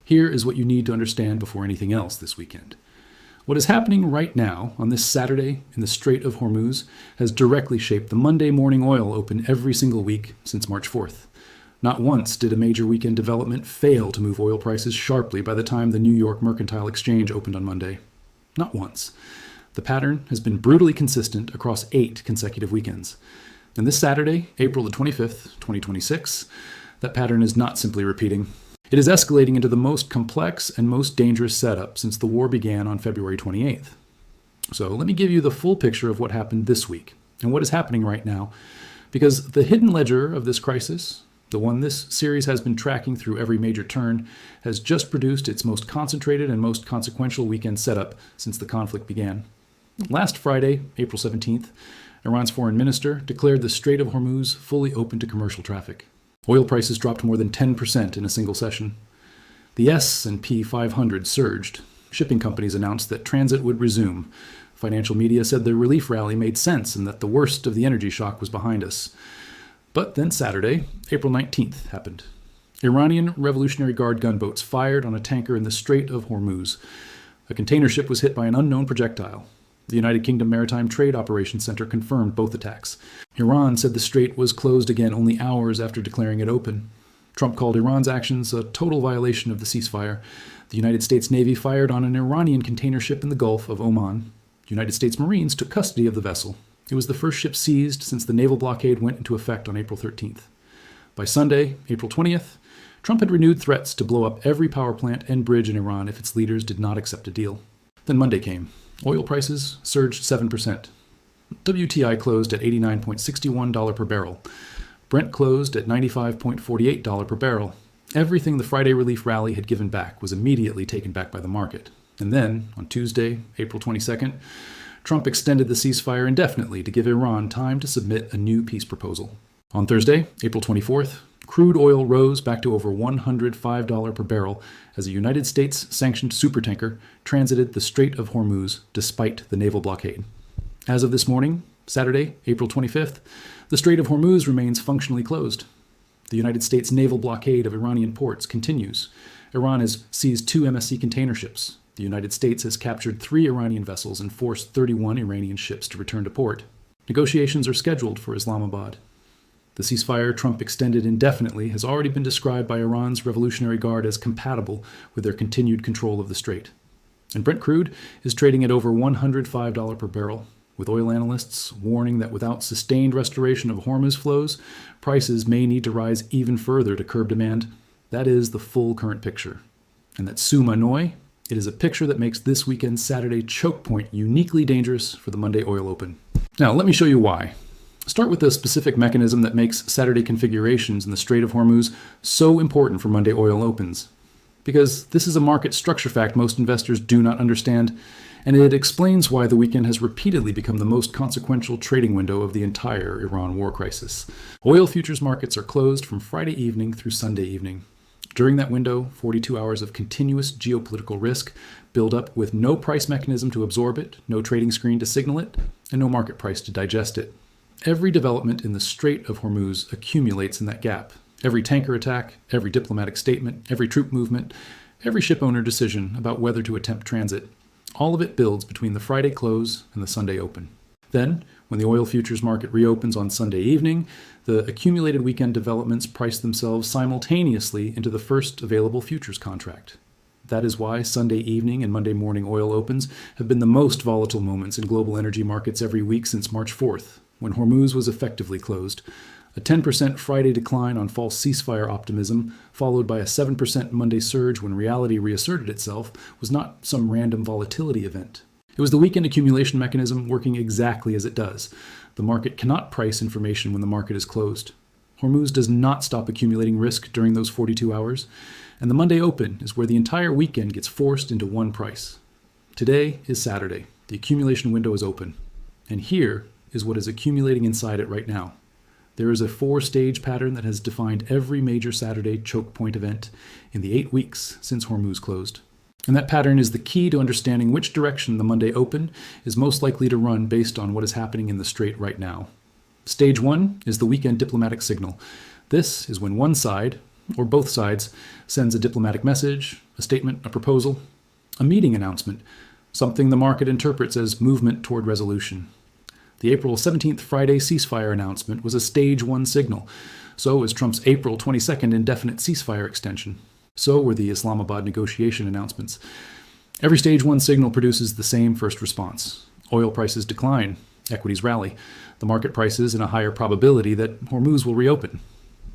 Here is what you need to understand before anything else this weekend. What is happening right now on this Saturday in the Strait of Hormuz has directly shaped the Monday morning oil open every single week since March 4th. Not once did a major weekend development fail to move oil prices sharply by the time the New York Mercantile Exchange opened on Monday. Not once. The pattern has been brutally consistent across 8 consecutive weekends. And this Saturday, April the 25th, 2026, that pattern is not simply repeating. It is escalating into the most complex and most dangerous setup since the war began on February 28th. So let me give you the full picture of what happened this week and what is happening right now, because the hidden ledger of this crisis, the one this series has been tracking through every major turn, has just produced its most concentrated and most consequential weekend setup since the conflict began. Last Friday, April 17th, Iran's foreign minister declared the Strait of Hormuz fully open to commercial traffic. Oil prices dropped more than 10% in a single session. The S&P 500 surged. Shipping companies announced that transit would resume. Financial media said the relief rally made sense and that the worst of the energy shock was behind us. But then Saturday, April 19th, happened. Iranian Revolutionary Guard gunboats fired on a tanker in the Strait of Hormuz. A container ship was hit by an unknown projectile. The United Kingdom Maritime Trade Operations Center confirmed both attacks. Iran said the strait was closed again only hours after declaring it open. Trump called Iran's actions a total violation of the ceasefire. The United States Navy fired on an Iranian container ship in the Gulf of Oman. United States Marines took custody of the vessel. It was the first ship seized since the naval blockade went into effect on April 13th. By Sunday, April 20th, Trump had renewed threats to blow up every power plant and bridge in Iran if its leaders did not accept a deal. Then Monday came. Oil prices surged 7%. WTI closed at $89.61 per barrel. Brent closed at $95.48 per barrel. Everything the Friday relief rally had given back was immediately taken back by the market. And then, on Tuesday, April 22nd, Trump extended the ceasefire indefinitely to give Iran time to submit a new peace proposal. On Thursday, April 24th, crude oil rose back to over $105 per barrel as a United States-sanctioned supertanker transited the Strait of Hormuz despite the naval blockade. As of this morning, Saturday, April 25th, the Strait of Hormuz remains functionally closed. The United States naval blockade of Iranian ports continues. Iran has seized 2 MSC container ships. The United States has captured 3 Iranian vessels and forced 31 Iranian ships to return to port. Negotiations are scheduled for Islamabad. The ceasefire Trump extended indefinitely has already been described by Iran's Revolutionary Guard as compatible with their continued control of the strait. And Brent crude is trading at over $105 per barrel, with oil analysts warning that without sustained restoration of Hormuz flows, prices may need to rise even further to curb demand. That is the full current picture. And that summa noi, it is a picture that makes this weekend's Saturday Chokepoint uniquely dangerous for the Monday oil open. Now, let me show you why. Start with the specific mechanism that makes Saturday configurations in the Strait of Hormuz so important for Monday oil opens. Because this is a market structure fact most investors do not understand, and it explains why the weekend has repeatedly become the most consequential trading window of the entire Iran war crisis. Oil futures markets are closed from Friday evening through Sunday evening. During that window, 42 hours of continuous geopolitical risk build up with no price mechanism to absorb it, no trading screen to signal it, and no market price to digest it. Every development in the Strait of Hormuz accumulates in that gap. Every tanker attack, every diplomatic statement, every troop movement, every shipowner decision about whether to attempt transit, all of it builds between the Friday close and the Sunday open. Then, when the oil futures market reopens on Sunday evening, the accumulated weekend developments price themselves simultaneously into the first available futures contract. That is why Sunday evening and Monday morning oil opens have been the most volatile moments in global energy markets every week since March 4th, when Hormuz was effectively closed. A 10% Friday decline on false ceasefire optimism, followed by a 7% Monday surge when reality reasserted itself, was not some random volatility event. It was the weekend accumulation mechanism working exactly as it does. The market cannot price information when the market is closed. Hormuz does not stop accumulating risk during those 42 hours, and the Monday open is where the entire weekend gets forced into one price. Today is Saturday. The accumulation window is open. And here is what is accumulating inside it right now. There is a 4-stage pattern that has defined every major Saturday choke point event in the 8 weeks since Hormuz closed. And that pattern is the key to understanding which direction the Monday open is most likely to run based on what is happening in the strait right now. Stage 1 is the weekend diplomatic signal. This is when one side, or both sides, sends a diplomatic message, a statement, a proposal, a meeting announcement, something the market interprets as movement toward resolution. The April 17th Friday ceasefire announcement was a stage 1 signal. So was Trump's April 22nd indefinite ceasefire extension. So were the Islamabad negotiation announcements. Every stage 1 signal produces the same first response. Oil prices decline, equities rally. The market prices in a higher probability that Hormuz will reopen.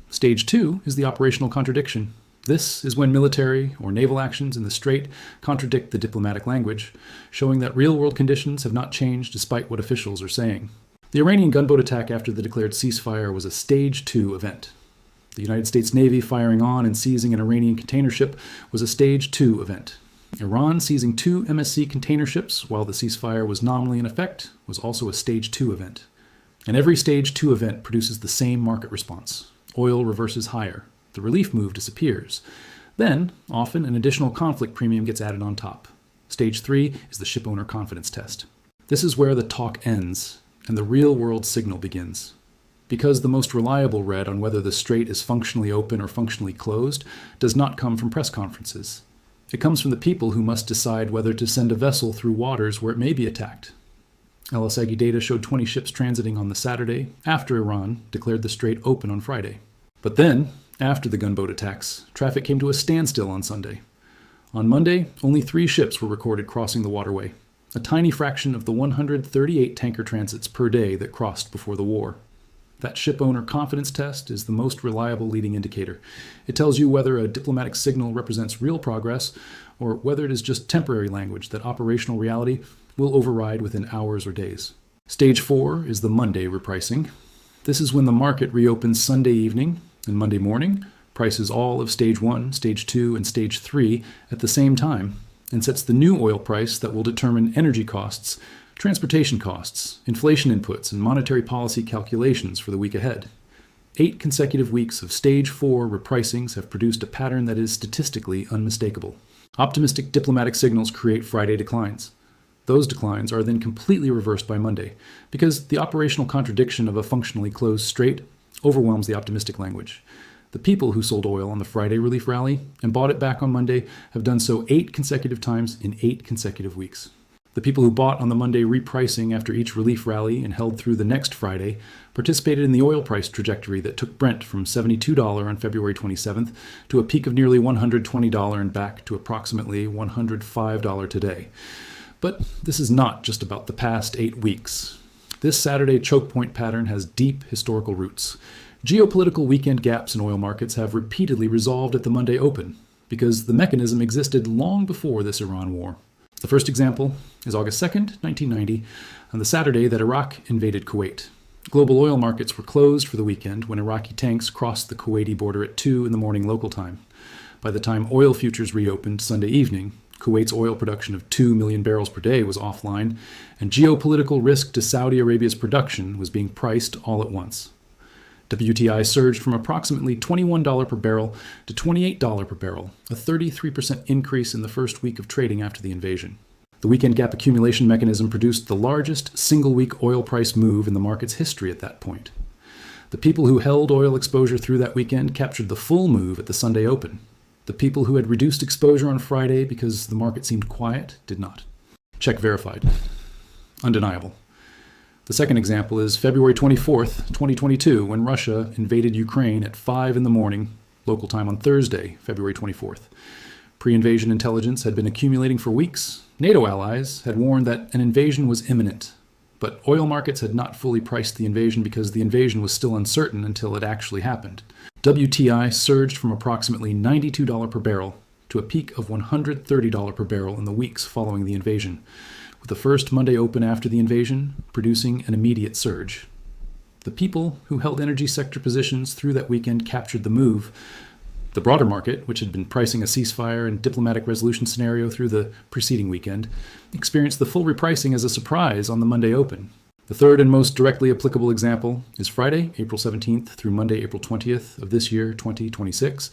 Stage 2 is the operational contradiction. This is when military or naval actions in the Strait contradict the diplomatic language, showing that real-world conditions have not changed despite what officials are saying. The Iranian gunboat attack after the declared ceasefire was a Stage 2 event. The United States Navy firing on and seizing an Iranian container ship was a Stage 2 event. Iran seizing 2 MSC container ships while the ceasefire was nominally in effect was also a Stage 2 event. And every Stage 2 event produces the same market response. Oil reverses higher. The relief move disappears. Then, often, an additional conflict premium gets added on top. Stage 3 is the shipowner confidence test. This is where the talk ends and the real-world signal begins. Because the most reliable read on whether the Strait is functionally open or functionally closed does not come from press conferences. It comes from the people who must decide whether to send a vessel through waters where it may be attacked. LSEG data showed 20 ships transiting on the Saturday after Iran declared the Strait open on Friday. But then, after the gunboat attacks, traffic came to a standstill on Sunday. On Monday, only 3 ships were recorded crossing the waterway, a tiny fraction of the 138 tanker transits per day that crossed before the war. That shipowner confidence test is the most reliable leading indicator. It tells you whether a diplomatic signal represents real progress or whether it is just temporary language that operational reality will override within hours or days. Stage 4 is the Monday repricing. This is when the market reopens Sunday evening and Monday morning, prices all of Stage 1, Stage 2, and Stage 3 at the same time, and sets the new oil price that will determine energy costs, transportation costs, inflation inputs, and monetary policy calculations for the week ahead. 8 consecutive weeks of Stage 4 repricings have produced a pattern that is statistically unmistakable. Optimistic diplomatic signals create Friday declines. Those declines are then completely reversed by Monday, because the operational contradiction of a functionally closed strait overwhelms the optimistic language. The people who sold oil on the Friday relief rally and bought it back on Monday have done so 8 consecutive times in 8 consecutive weeks. The people who bought on the Monday repricing after each relief rally and held through the next Friday participated in the oil price trajectory that took Brent from $72 on February 27th to a peak of nearly $120 and back to approximately $105 today. But this is not just about the past 8 weeks. This Saturday chokepoint pattern has deep historical roots. Geopolitical weekend gaps in oil markets have repeatedly resolved at the Monday open, because the mechanism existed long before this Iran war. The first example is August 2nd, 1990, on the Saturday that Iraq invaded Kuwait. Global oil markets were closed for the weekend when Iraqi tanks crossed the Kuwaiti border at 2 in the morning local time. By the time oil futures reopened Sunday evening, Kuwait's oil production of 2 million barrels per day was offline, and geopolitical risk to Saudi Arabia's production was being priced all at once. WTI surged from approximately $21 per barrel to $28 per barrel, a 33% increase in the first week of trading after the invasion. The weekend gap accumulation mechanism produced the largest single-week oil price move in the market's history at that point. The people who held oil exposure through that weekend captured the full move at the Sunday open. The people who had reduced exposure on Friday because the market seemed quiet did not. Check verified. Undeniable. The second example is February 24th, 2022, when Russia invaded Ukraine at 5 in the morning, local time on Thursday, February 24th. Pre-invasion intelligence had been accumulating for weeks. NATO allies had warned that an invasion was imminent, but oil markets had not fully priced the invasion because the invasion was still uncertain until it actually happened. WTI surged from approximately $92 per barrel to a peak of $130 per barrel in the weeks following the invasion, with the first Monday open after the invasion producing an immediate surge. The people who held energy sector positions through that weekend captured the move. The broader market, which had been pricing a ceasefire and diplomatic resolution scenario through the preceding weekend, experienced the full repricing as a surprise on the Monday open. The third and most directly applicable example is Friday, April 17th through Monday, April 20th of this year, 2026.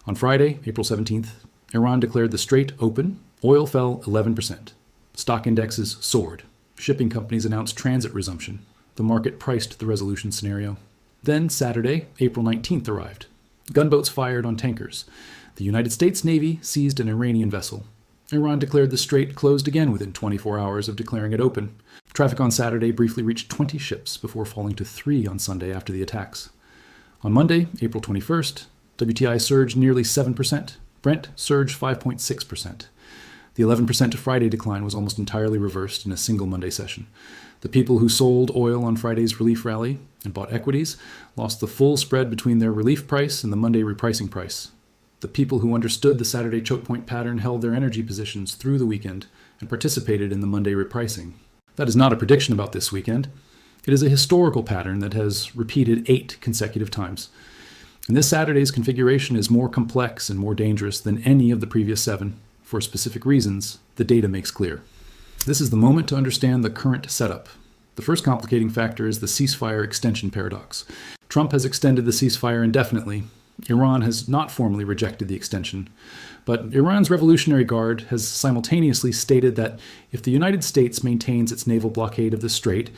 On Friday, April 17th, Iran declared the Strait open. Oil fell 11%. Stock indexes soared. Shipping companies announced transit resumption. The market priced the resolution scenario. Then Saturday, April 19th arrived. Gunboats fired on tankers. The United States Navy seized an Iranian vessel. Iran declared the strait closed again within 24 hours of declaring it open. Traffic on Saturday briefly reached 20 ships before falling to 3 on Sunday after the attacks. On Monday, April 21st, WTI surged nearly 7%. Brent surged 5.6%. The 11% Friday decline was almost entirely reversed in a single Monday session. The people who sold oil on Friday's relief rally and bought equities lost the full spread between their relief price and the Monday repricing price. The people who understood the Saturday chokepoint pattern held their energy positions through the weekend and participated in the Monday repricing. That is not a prediction about this weekend. It is a historical pattern that has repeated 8 consecutive times. And this Saturday's configuration is more complex and more dangerous than any of the previous 7, for specific reasons the data makes clear. This is the moment to understand the current setup. The first complicating factor is the ceasefire extension paradox. Trump has extended the ceasefire indefinitely. Iran has not formally rejected the extension. But Iran's Revolutionary Guard has simultaneously stated that if the United States maintains its naval blockade of the strait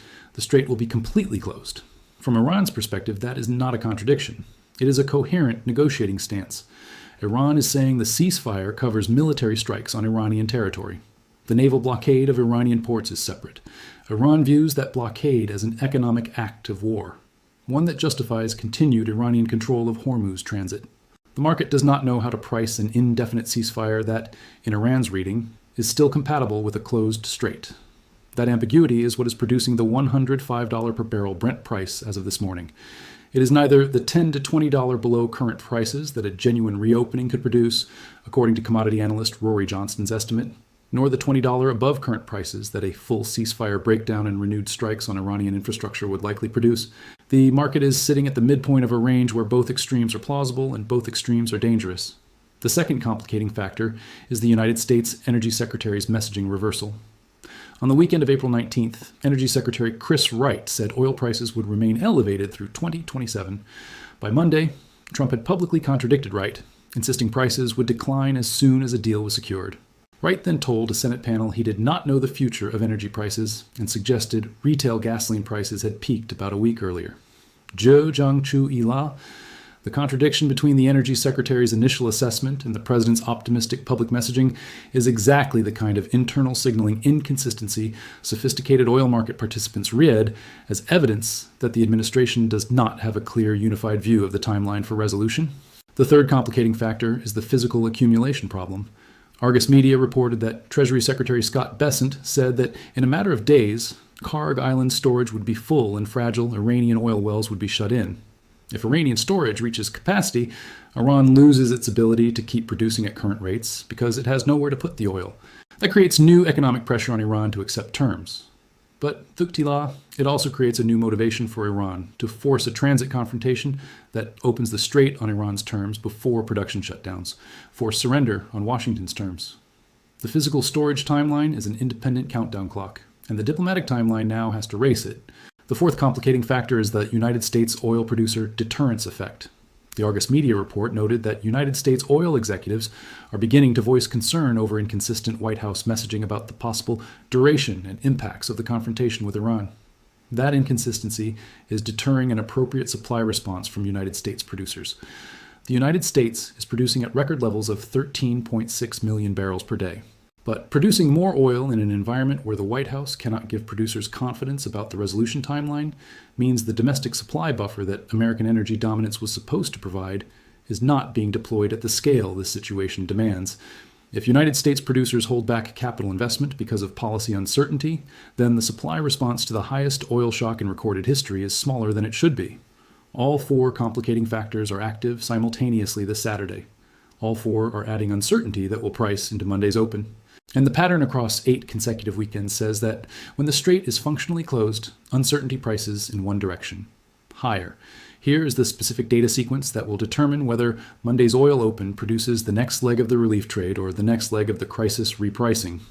will be completely closed. From Iran's perspective, that is not a contradiction. It is a coherent negotiating stance. Iran is saying the ceasefire covers military strikes on Iranian territory. The naval blockade of Iranian ports is separate. Iran views that blockade as an economic act of war, one that justifies continued Iranian control of Hormuz transit. The market does not know how to price an indefinite ceasefire that, in Iran's reading, is still compatible with a closed strait. That ambiguity is what is producing the $105 per barrel Brent price as of this morning. It is neither the $10 to $20 below current prices that a genuine reopening could produce, according to commodity analyst Rory Johnston's estimate, nor the $20 above current prices that a full ceasefire breakdown and renewed strikes on Iranian infrastructure would likely produce. The market is sitting at the midpoint of a range where both extremes are plausible and both extremes are dangerous. The second complicating factor is the United States Energy Secretary's messaging reversal. On the weekend of April 19th, Energy Secretary Chris Wright said oil prices would remain elevated through 2027. By Monday, Trump had publicly contradicted Wright, insisting prices would decline as soon as a deal was secured. Wright then told a Senate panel he did not know the future of energy prices and suggested retail gasoline prices had peaked about a week earlier. Zhou Jiangchu Ila, the contradiction between the Energy Secretary's initial assessment and the President's optimistic public messaging is exactly the kind of internal signaling inconsistency sophisticated oil market participants read as evidence that the administration does not have a clear, unified view of the timeline for resolution. The third complicating factor is the physical accumulation problem. Argus Media reported that Treasury Secretary Scott Bessent said that in a matter of days, Karg Island storage would be full and fragile Iranian oil wells would be shut in. If Iranian storage reaches capacity, Iran loses its ability to keep producing at current rates because it has nowhere to put the oil. That creates new economic pressure on Iran to accept terms. But Thuktila, it also creates a new motivation for Iran to force a transit confrontation that opens the strait on Iran's terms before production shutdowns, force surrender on Washington's terms. The physical storage timeline is an independent countdown clock, and the diplomatic timeline now has to race it. The fourth complicating factor is the United States oil producer deterrence effect. The Argus Media report noted that United States oil executives are beginning to voice concern over inconsistent White House messaging about the possible duration and impacts of the confrontation with Iran. That inconsistency is deterring an appropriate supply response from United States producers. The United States is producing at record levels of 13.6 million barrels per day. But producing more oil in an environment where the White House cannot give producers confidence about the resolution timeline means the domestic supply buffer that American energy dominance was supposed to provide is not being deployed at the scale this situation demands. If United States producers hold back capital investment because of policy uncertainty, then the supply response to the highest oil shock in recorded history is smaller than it should be. All 4 complicating factors are active simultaneously this Saturday. All 4 are adding uncertainty that will price into Monday's open. And the pattern across 8 consecutive weekends says that when the strait is functionally closed, uncertainty prices in one direction, higher. Here is the specific data sequence that will determine whether Monday's oil open produces the next leg of the relief trade or the next leg of the crisis repricing.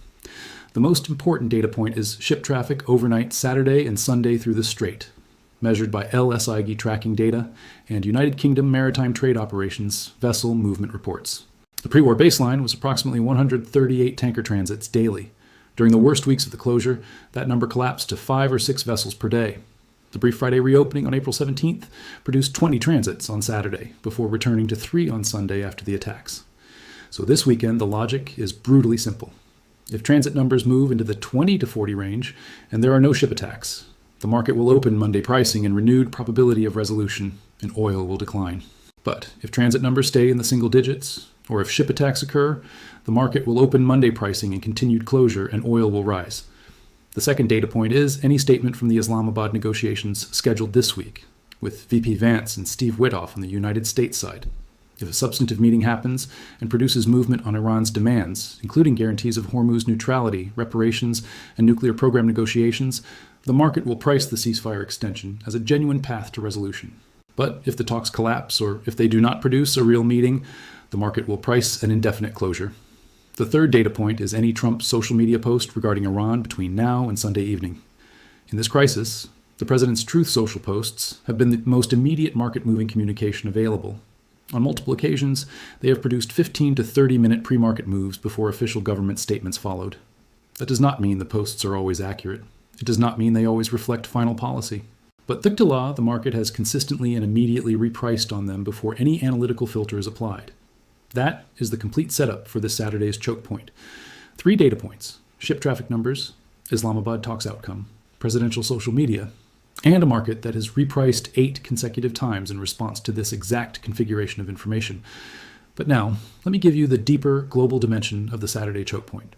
The most important data point is ship traffic overnight Saturday and Sunday through the strait, measured by LSIG tracking data and United Kingdom Maritime Trade Operations vessel movement reports. The pre-war baseline was approximately 138 tanker transits daily. During the worst weeks of the closure, that number collapsed to 5 or 6 vessels per day. The brief Friday reopening on April 17th produced 20 transits on Saturday, before returning to 3 on Sunday after the attacks. So this weekend, the logic is brutally simple. If transit numbers move into the 20 to 40 range, and there are no ship attacks, the market will open Monday pricing in renewed probability of resolution, and oil will decline. But if transit numbers stay in the single digits, or if ship attacks occur, the market will open Monday pricing in continued closure, and oil will rise. The second data point is any statement from the Islamabad negotiations scheduled this week, with VP Vance and Steve Witkoff on the United States side. If a substantive meeting happens and produces movement on Iran's demands, including guarantees of Hormuz neutrality, reparations, and nuclear program negotiations, the market will price the ceasefire extension as a genuine path to resolution. But if the talks collapse, or if they do not produce a real meeting, the market will price an indefinite closure. The third data point is any Trump social media post regarding Iran between now and Sunday evening. In this crisis, the president's Truth Social posts have been the most immediate market-moving communication available. On multiple occasions, they have produced 15 to 30-minute pre-market moves before official government statements followed. That does not mean the posts are always accurate. It does not mean they always reflect final policy. But thik to law, the market has consistently and immediately repriced on them before any analytical filter is applied. That is the complete setup for this Saturday's Chokepoint. 3 data points: ship traffic numbers, Islamabad talks outcome, presidential social media, and a market that has repriced 8 consecutive times in response to this exact configuration of information. But now, let me give you the deeper global dimension of the Saturday Chokepoint,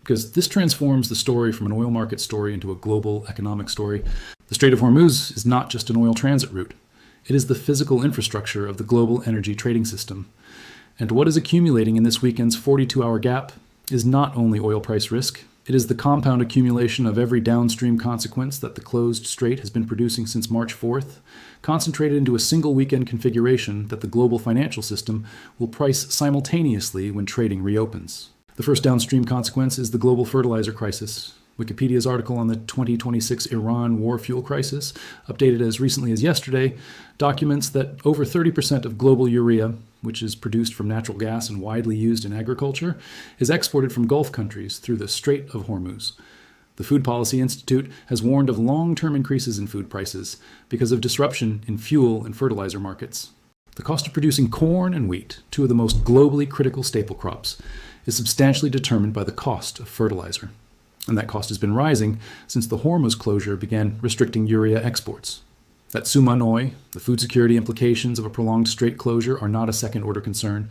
because this transforms the story from an oil market story into a global economic story. The Strait of Hormuz is not just an oil transit route. It is the physical infrastructure of the global energy trading system. And what is accumulating in this weekend's 42-hour gap is not only oil price risk, it is the compound accumulation of every downstream consequence that the closed strait has been producing since March 4th, concentrated into a single weekend configuration that the global financial system will price simultaneously when trading reopens. The first downstream consequence is the global fertilizer crisis. Wikipedia's article on the 2026 Iran war fuel crisis, updated as recently as yesterday, documents that over 30% of global urea, which is produced from natural gas and widely used in agriculture, is exported from Gulf countries through the Strait of Hormuz. The Food Policy Institute has warned of long-term increases in food prices because of disruption in fuel and fertilizer markets. The cost of producing corn and wheat, 2 of the most globally critical staple crops, is substantially determined by the cost of fertilizer. And that cost has been rising since the Hormuz closure began restricting urea exports. That summa noi, the food security implications of a prolonged strait closure, are not a second-order concern.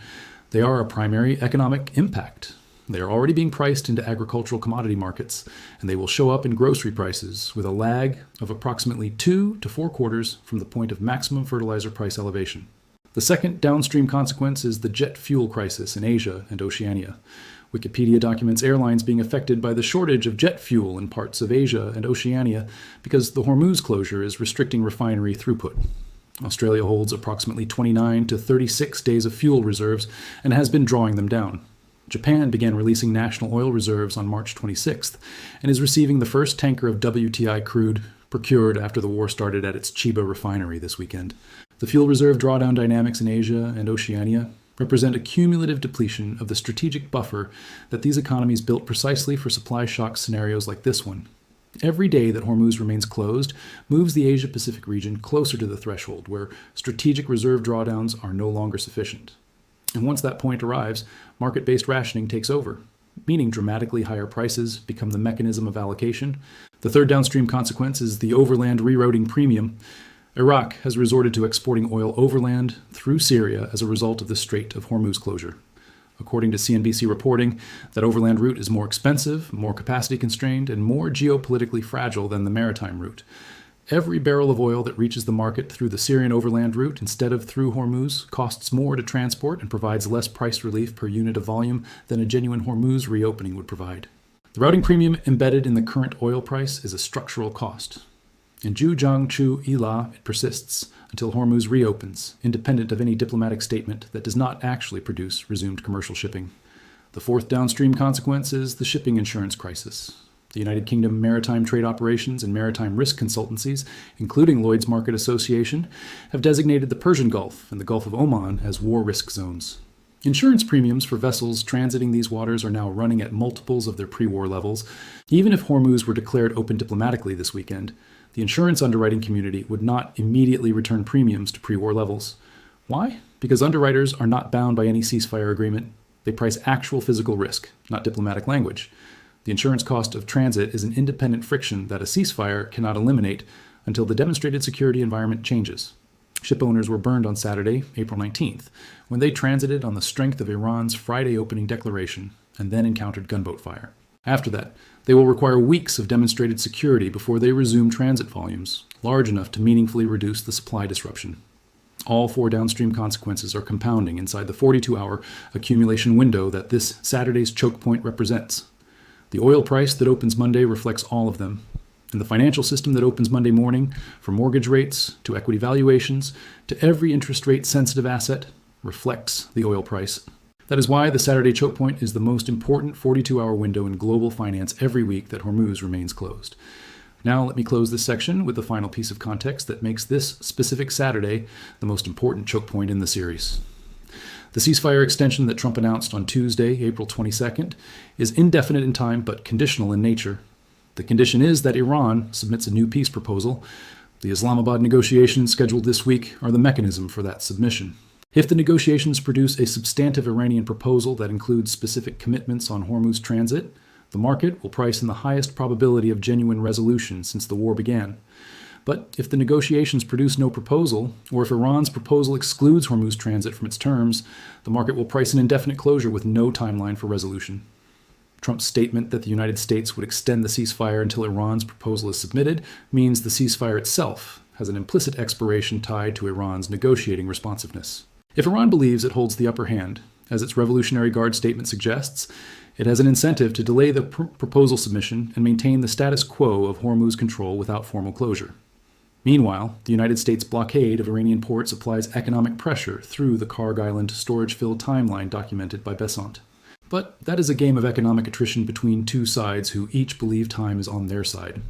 They are a primary economic impact. They are already being priced into agricultural commodity markets, and they will show up in grocery prices with a lag of approximately 2 to 4 quarters from the point of maximum fertilizer price elevation. The second downstream consequence is the jet fuel crisis in Asia and Oceania. Wikipedia documents airlines being affected by the shortage of jet fuel in parts of Asia and Oceania because the Hormuz closure is restricting refinery throughput. Australia holds approximately 29 to 36 days of fuel reserves and has been drawing them down. Japan began releasing national oil reserves on March 26th and is receiving the first tanker of WTI crude procured after the war started at its Chiba refinery this weekend. The fuel reserve drawdown dynamics in Asia and Oceania represent a cumulative depletion of the strategic buffer that these economies built precisely for supply shock scenarios like this one. Every day that Hormuz remains closed moves the Asia-Pacific region closer to the threshold where strategic reserve drawdowns are no longer sufficient. And once that point arrives, market-based rationing takes over, meaning dramatically higher prices become the mechanism of allocation. The third downstream consequence is the overland rerouting premium. Iraq has resorted to exporting oil overland through Syria as a result of the Strait of Hormuz closure. According to CNBC reporting, that overland route is more expensive, more capacity constrained, and more geopolitically fragile than the maritime route. Every barrel of oil that reaches the market through the Syrian overland route instead of through Hormuz costs more to transport and provides less price relief per unit of volume than a genuine Hormuz reopening would provide. The routing premium embedded in the current oil price is a structural cost. In Zhujiang Ila, it persists until Hormuz reopens, independent of any diplomatic statement that does not actually produce resumed commercial shipping. The fourth downstream consequence is the shipping insurance crisis. The United Kingdom Maritime Trade Operations and Maritime Risk Consultancies, including Lloyd's Market Association, have designated the Persian Gulf and the Gulf of Oman as war risk zones. Insurance premiums for vessels transiting these waters are now running at multiples of their pre-war levels. Even if Hormuz were declared open diplomatically this weekend, the insurance underwriting community would not immediately return premiums to pre-war levels. Why? Because underwriters are not bound by any ceasefire agreement. They price actual physical risk, not diplomatic language. The insurance cost of transit is an independent friction that a ceasefire cannot eliminate until the demonstrated security environment changes. Ship owners were burned on Saturday, April 19th, when they transited on the strength of Iran's Friday opening declaration and then encountered gunboat fire. After that, they will require weeks of demonstrated security before they resume transit volumes, large enough to meaningfully reduce the supply disruption. All four downstream consequences are compounding inside the 42-hour accumulation window that this Saturday's choke point represents. The oil price that opens Monday reflects all of them. And the financial system that opens Monday morning, from mortgage rates to equity valuations to every interest rate sensitive asset, reflects the oil price. That is why the Saturday choke point is the most important 42-hour window in global finance every week that Hormuz remains closed. Now let me close this section with the final piece of context that makes this specific Saturday the most important choke point in the series. The ceasefire extension that Trump announced on Tuesday, April 22nd, is indefinite in time but conditional in nature. The condition is that Iran submits a new peace proposal. The Islamabad negotiations scheduled this week are the mechanism for that submission. If the negotiations produce a substantive Iranian proposal that includes specific commitments on Hormuz transit, the market will price in the highest probability of genuine resolution since the war began. But if the negotiations produce no proposal, or if Iran's proposal excludes Hormuz transit from its terms, the market will price an indefinite closure with no timeline for resolution. Trump's statement that the United States would extend the ceasefire until Iran's proposal is submitted means the ceasefire itself has an implicit expiration tied to Iran's negotiating responsiveness. If Iran believes it holds the upper hand, as its Revolutionary Guard statement suggests, it has an incentive to delay the proposal submission and maintain the status quo of Hormuz control without formal closure. Meanwhile, the United States blockade of Iranian ports applies economic pressure through the Karg Island storage-fill timeline documented by Besant. But that is a game of economic attrition between two sides who each believe time is on their side.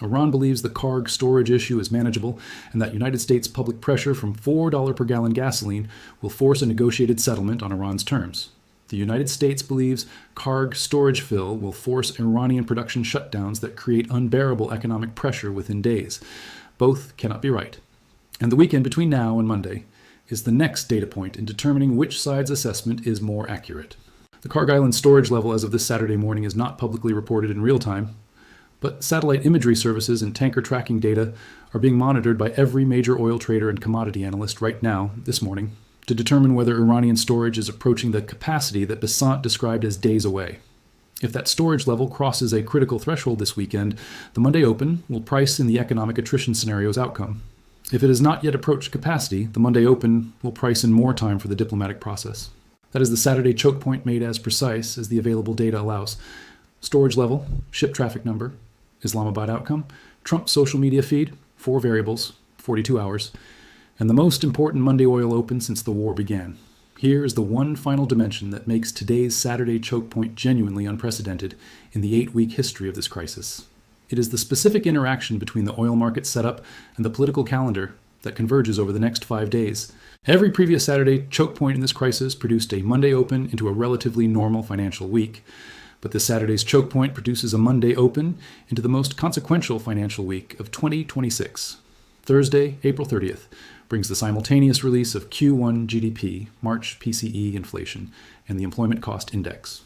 Iran believes the Karg storage issue is manageable and that United States public pressure from $4 per gallon gasoline will force a negotiated settlement on Iran's terms. The United States believes Karg storage fill will force Iranian production shutdowns that create unbearable economic pressure within days. Both cannot be right. And the weekend between now and Monday is the next data point in determining which side's assessment is more accurate. The Karg Island storage level as of this Saturday morning is not publicly reported in real time, but satellite imagery services and tanker tracking data are being monitored by every major oil trader and commodity analyst right now, this morning, to determine whether Iranian storage is approaching the capacity that Besant described as days away. If that storage level crosses a critical threshold this weekend, the Monday Open will price in the economic attrition scenario's outcome. If it has not yet approached capacity, the Monday Open will price in more time for the diplomatic process. That is the Saturday choke point made as precise as the available data allows. Storage level, ship traffic number, Islamabad outcome, Trump social media feed, 4 variables, 42 hours, and the most important Monday oil open since the war began. Here is the one final dimension that makes today's Saturday choke point genuinely unprecedented in the 8-week history of this crisis. It is the specific interaction between the oil market setup and the political calendar that converges over the next 5 days. Every previous Saturday choke point in this crisis produced a Monday open into a relatively normal financial week. But this Saturday's choke point produces a Monday open into the most consequential financial week of 2026. Thursday, April 30th, brings the simultaneous release of Q1 GDP, March PCE inflation, and the Employment Cost Index.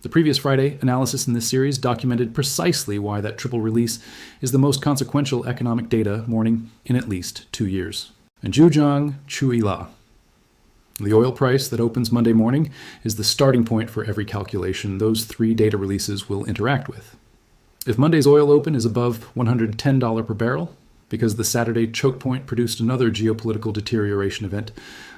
The previous Friday analysis in this series documented precisely why that triple release is the most consequential economic data morning in at least 2 years. And Zhujiang Chuila. The oil price that opens Monday morning is the starting point for every calculation those 3 data releases will interact with. If Monday's oil open is above $110 per barrel, because the Saturday choke point produced another geopolitical deterioration event,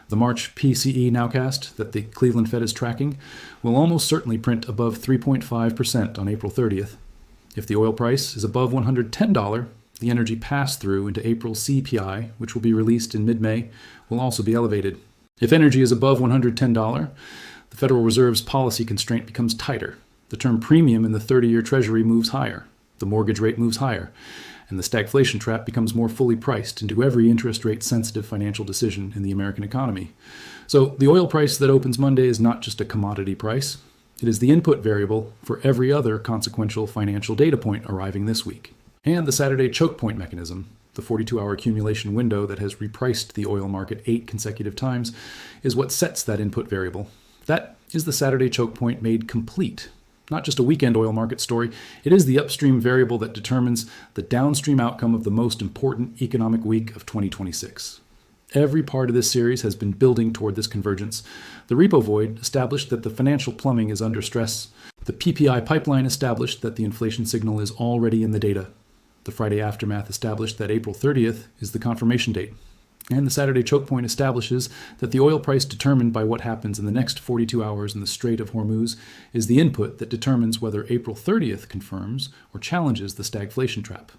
the March PCE nowcast that the Cleveland Fed is tracking will almost certainly print above 3.5% on April 30th. If the oil price is above $110, the energy pass-through into April's CPI, which will be released in mid-May, will also be elevated. If energy is above $110, the Federal Reserve's policy constraint becomes tighter. The term premium in the 30-year Treasury moves higher. The mortgage rate moves higher. And the stagflation trap becomes more fully priced into every interest rate-sensitive financial decision in the American economy. So the oil price that opens Monday is not just a commodity price. It is the input variable for every other consequential financial data point arriving this week. And the Saturday Chokepoint mechanism, the 42-hour accumulation window that has repriced the oil market 8 consecutive times, is what sets that input variable. That is the Saturday Chokepoint made complete. Not just a weekend oil market story, it is the upstream variable that determines the downstream outcome of the most important economic week of 2026. Every part of this series has been building toward this convergence. The repo void established that the financial plumbing is under stress. The PPI pipeline established that the inflation signal is already in the data. The Friday aftermath established that April 30th is the confirmation date. And the Saturday Chokepoint establishes that the oil price determined by what happens in the next 42 hours in the Strait of Hormuz is the input that determines whether April 30th confirms or challenges the stagflation trap.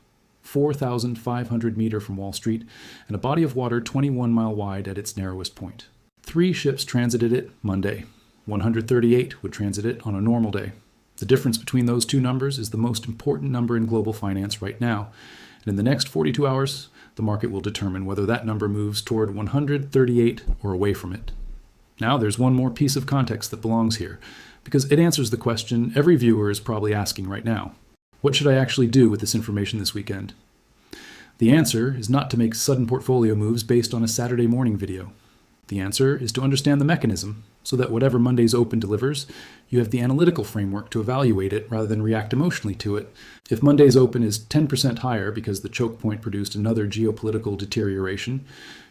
4,500 meter from Wall Street, and a body of water 21 mile wide at its narrowest point. 3 ships transited it Monday. 138 would transit it on a normal day. The difference between those two numbers is the most important number in global finance right now. And in the next 42 hours, the market will determine whether that number moves toward 138 or away from it. Now there's one more piece of context that belongs here, because it answers the question every viewer is probably asking right now. What should I actually do with this information this weekend? The answer is not to make sudden portfolio moves based on a Saturday morning video. The answer is to understand the mechanism, so that whatever Monday's open delivers, you have the analytical framework to evaluate it rather than react emotionally to it. If Monday's open is 10% higher because the choke point produced another geopolitical deterioration,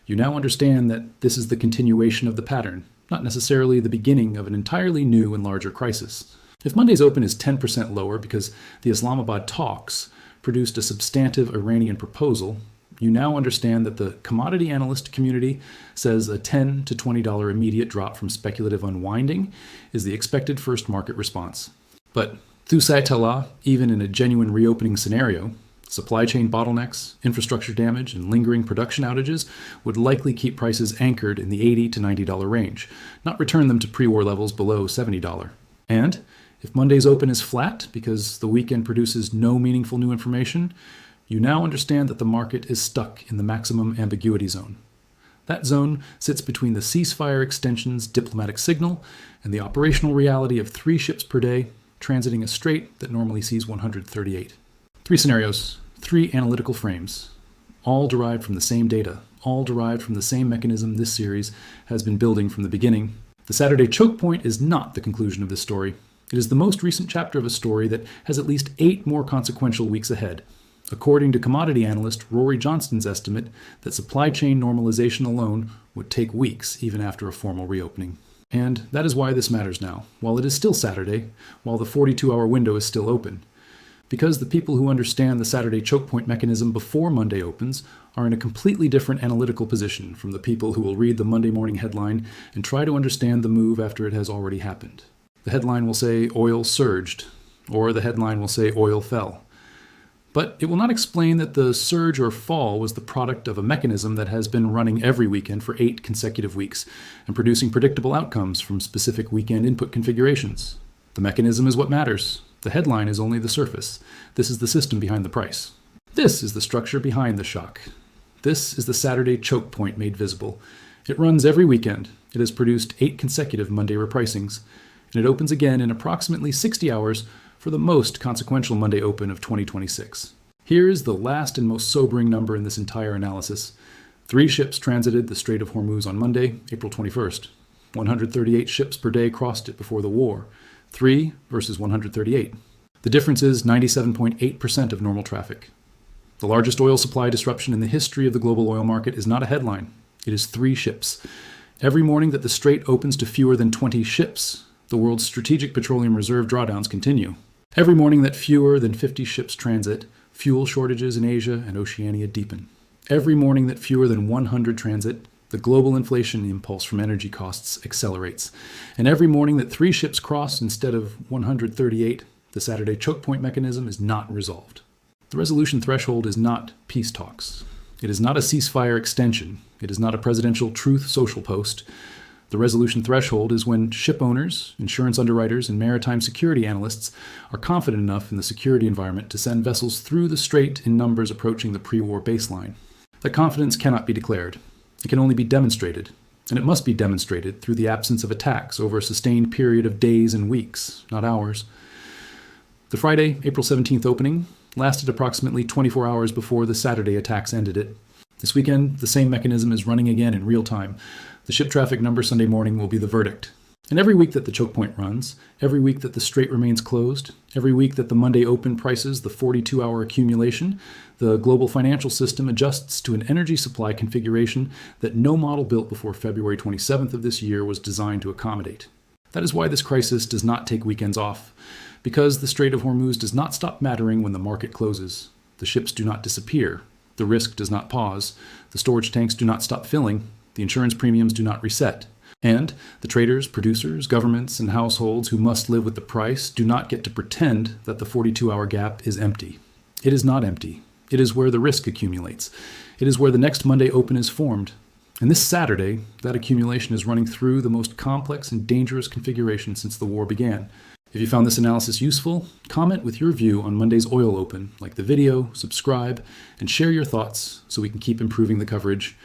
you now understand that this is the continuation of the pattern, not necessarily the beginning of an entirely new and larger crisis. If Monday's open is 10% lower because the Islamabad talks produced a substantive Iranian proposal, you now understand that the commodity analyst community says a $10 to $20 immediate drop from speculative unwinding is the expected first market response. But Thusai-Tala, even in a genuine reopening scenario, supply chain bottlenecks, infrastructure damage, and lingering production outages would likely keep prices anchored in the $80 to $90 range, not return them to pre-war levels below $70. And if Monday's open is flat because the weekend produces no meaningful new information, you now understand that the market is stuck in the maximum ambiguity zone. That zone sits between the ceasefire extension's diplomatic signal and the operational reality of 3 ships per day transiting a strait that normally sees 138. 3 scenarios, 3 analytical frames, all derived from the same data, all derived from the same mechanism this series has been building from the beginning. The Saturday choke point is not the conclusion of this story. It is the most recent chapter of a story that has at least 8 more consequential weeks ahead. According to commodity analyst Rory Johnston's estimate that supply chain normalization alone would take weeks even after a formal reopening. And that is why this matters now, while it is still Saturday, while the 42-hour window is still open. Because the people who understand the Saturday choke point mechanism before Monday opens are in a completely different analytical position from the people who will read the Monday morning headline and try to understand the move after it has already happened. The headline will say oil surged, or the headline will say oil fell. But it will not explain that the surge or fall was the product of a mechanism that has been running every weekend for 8 consecutive weeks and producing predictable outcomes from specific weekend input configurations. The mechanism is what matters. The headline is only the surface. This is the system behind the price. This is the structure behind the shock. This is the Saturday choke point made visible. It runs every weekend. It has produced 8 consecutive Monday repricings, and it opens again in approximately 60 hours for the most consequential Monday open of 2026. Here is the last and most sobering number in this entire analysis. 3 ships transited the Strait of Hormuz on Monday, April 21st. 138 ships per day crossed it before the war. 3 versus 138. The difference is 97.8% of normal traffic. The largest oil supply disruption in the history of the global oil market is not a headline. It is 3 ships. Every morning that the strait opens to fewer than 20 ships, the world's strategic petroleum reserve drawdowns continue. Every morning that fewer than 50 ships transit, fuel shortages in Asia and Oceania deepen. Every morning that fewer than 100 transit, the global inflation impulse from energy costs accelerates. And every morning that 3 ships cross instead of 138, the Saturday choke point mechanism is not resolved. The resolution threshold is not peace talks. It is not a ceasefire extension. It is not a presidential truth social post. The resolution threshold is when ship owners, insurance underwriters, and maritime security analysts are confident enough in the security environment to send vessels through the strait in numbers approaching the pre-war baseline. That confidence cannot be declared. It can only be demonstrated, and it must be demonstrated through the absence of attacks over a sustained period of days and weeks, not hours. The Friday, April 17th opening lasted approximately 24 hours before the Saturday attacks ended it. This weekend, the same mechanism is running again in real time. The ship traffic number Sunday morning will be the verdict. And every week that the Chokepoint runs, every week that the Strait remains closed, every week that the Monday open prices the 42-hour accumulation, the global financial system adjusts to an energy supply configuration that no model built before February 27th of this year was designed to accommodate. That is why this crisis does not take weekends off, because the Strait of Hormuz does not stop mattering when the market closes. The ships do not disappear. The risk does not pause. The storage tanks do not stop filling. The insurance premiums do not reset. And the traders, producers, governments, and households who must live with the price do not get to pretend that the 42-hour gap is empty. It is not empty. It is where the risk accumulates. It is where the next Monday open is formed. And this Saturday, that accumulation is running through the most complex and dangerous configuration since the war began. If you found this analysis useful, comment with your view on Monday's oil open, like the video, subscribe, and share your thoughts so we can keep improving the coverage.